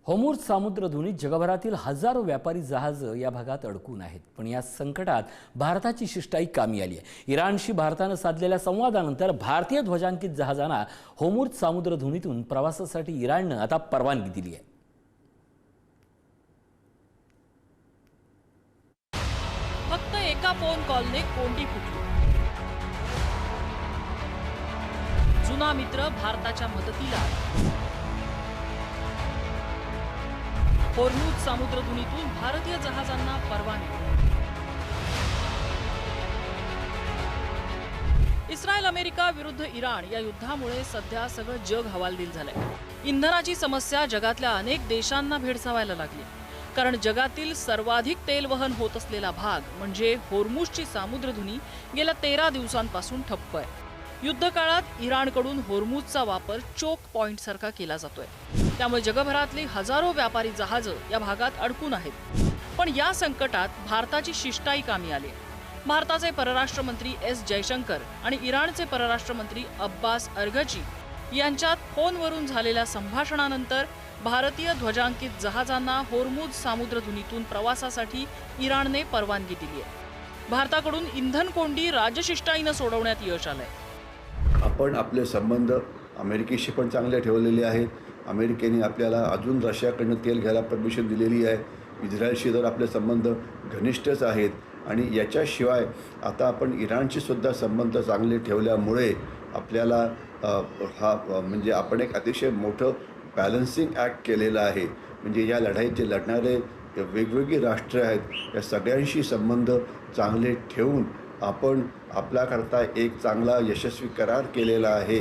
होर्मुझ सामुद्रधुनीत जगभरातील हजारो व्यापारी जहाज़ या भागात अडकून आहेत। पण या संकटात भारताची शिष्टाई कामी आली आहे। इराणशी भारतानं साधलेल्या संवादानंतर भारतीय ध्वजांकित जहाजांना होर्मुझ सामुद्रधुनीतून प्रवासासाठी इराणनं आता परवानगी दिली आहे। फक्त एका फोन कॉलने कोंडी फुटली। जुना मित्र भारताच्या मदतीला। होर्मुझ सामुद्रधुनीतून भारतीय जहाजांना परवानगी। इस्रायल अमेरिका विरुद्ध इराण या युद्धामुळे सध्या सगळं जग हवालदिल झालंय। इंधनाची समस्या जगातल्या अनेक देशांना भेडसावायला लागली, कारण जगातील सर्वाधिक तेल वहन होत असलेला भाग म्हणजे होर्मुझची सामुद्रधुनी गेल्या 13 दिवसांपासून ठप्प आहे। युद्ध काळात इराणकडून होर्मुझचा वापर चोक पॉइंट सारखा केला जातोय, त्यामुळे जगभरातली हजारो व्यापारी जहाज या भागात अडकून आहेत। पण या संकटात भारताची शिष्टाई कामी आली। भारताचे परराष्ट्र मंत्री एस जयशंकर आणि इराणचे परराष्ट्र मंत्री अब्बास अरघची यांच्यात फोनवरून झालेल्या संभाषणानंतर भारतीय ध्वजांकित जहाजांना होर्मुझ सामुद्रधुनीतून प्रवासासाठी इराणने परवानगी दिली आहे। भारताकडून इंधन कोंडी राजशिष्टाईने सोडवण्यात यश आलंय। आपण आपले संबंध अमेरिकेशी पण चांगले ठेवलेले आहेत। अमेरिकेने आपल्याला अजून रशियाकडून तेल घ्यायला परमिशन दिलेली आहे। इस्रायलशी तर आपले संबंध घनिष्ठच आहेत आणि याच्याशिवाय आता आपण इराणशी सुद्धा संबंध चांगले ठेवल्यामुळे आपल्याला म्हणजे आपण एक अतिशय मोठं बॅलन्सिंग ॲक्ट केलेलं आहे। म्हणजे या लढाईत जे लढणारे वेगवेगळी राष्ट्र आहेत या सगळ्यांशी संबंध चांगले ठेवून आपण आपल्याकरता एक चांगला यशस्वी करार केलेला आहे।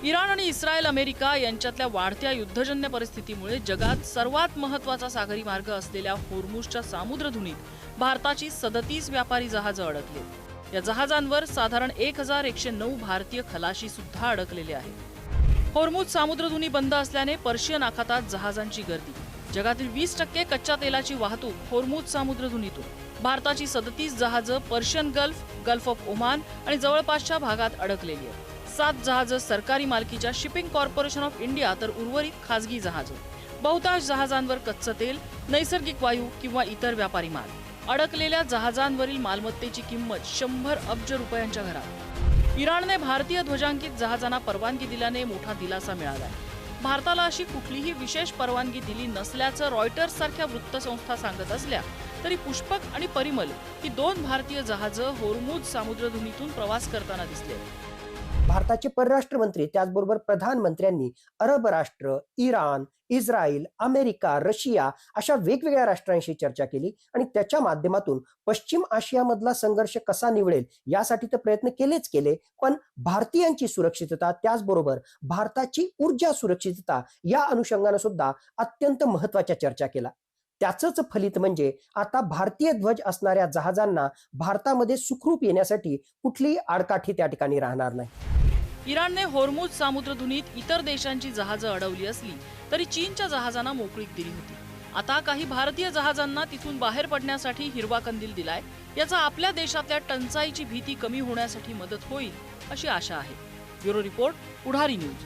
इराण आणि इस्रायल अमेरिका यांच्यातल्या वाढत्या युद्धजन्य परिस्थितीमुळे जगात सर्वात महत्त्वाचा सागरी मार्ग असलेल्या होर्मुझच्या सामुद्रधुनीत भारताची 37 व्यापारी जहाजं अडकली। या जहाजांवर साधारण 1109 भारतीय खलाशी सुद्धा अडकलेले आहेत। होर्मुझ सामुद्रधुनी बंद असल्याने पर्शियन आखातात जहाजांची गर्दी। जगातील 20% कच्च्या तेलाची वाहतूक होर्मुझ सामुद्रधुनीतून। भारताची 37 जहाजं पर्शियन गल्फ ऑफ ओमान आणि जवळपासच्या भागात अडकलेली आहेत। 7 जहाजं सरकारी मालकीच्या शिपिंग कॉर्पोरेशन ऑफ इंडिया तर उर्वरित खासगी जहाजं। बहुतांश जहाजांवर कच्चं तेल, नैसर्गिक वायू किंवा इतर व्यापारी माल। अडकलेल्या जहाजांवरील मालमत्तेची किंमत 100 अब्ज रुपयांच्या घरात। इराणने भारतीय ध्वजांकित जहाजांना परवानगी दिल्याने मोठा दिलासा मिळाला। भारताला अशी कुठलीही विशेष परवानगी दिली नसल्याचं रॉयटर्स सारख्या वृत्तसंस्था सांगत असल्या तरी पुष्पक आणि परिमल ही 2 भारतीय जहाजं होर्मुझ सामुद्रधुनीतून प्रवास करताना दिसले। भारताचे परराष्ट्र मंत्री त्याचबरोबर प्रधानमंत्र्यांनी अरब राष्ट्र, इराण, इस्रायल, अमेरिका, रशिया अशा वेगवेगळ्या राष्ट्रांशी चर्चा केली आणि त्याच्या माध्यमातून पश्चिम आशियामधला संघर्ष कसा निवळेल यासाठी तर प्रयत्न केले, पण भारतीयांची सुरक्षितता त्याचबरोबर भारताची ऊर्जा सुरक्षितता या अनुषंगाने सुद्धा अत्यंत महत्त्वाच्या चर्चा केला। त्याचंच फलित म्हणजे आता भारतीय ध्वज असणाऱ्या जहाजांना भारतामध्ये सुखरूप येण्यासाठी कुठलीही आडकाठी त्या ठिकाणी राहणार नाही। इराणने होर्मुझ सामुद्रधुनीत इतर देशांची जहाजं अडवली असली तरी चीनच्या जहाजांना मोकळीक दिली होती। आता काही भारतीय जहाजांना तिथून बाहेर पडण्यासाठी हिरवा कंदील दिलाय। याचा आपल्या देशातल्या टंचाईची भीती कमी होण्यासाठी मदत होईल अशी आशा आहे। ब्युरो रिपोर्ट, पुढारी न्यूज।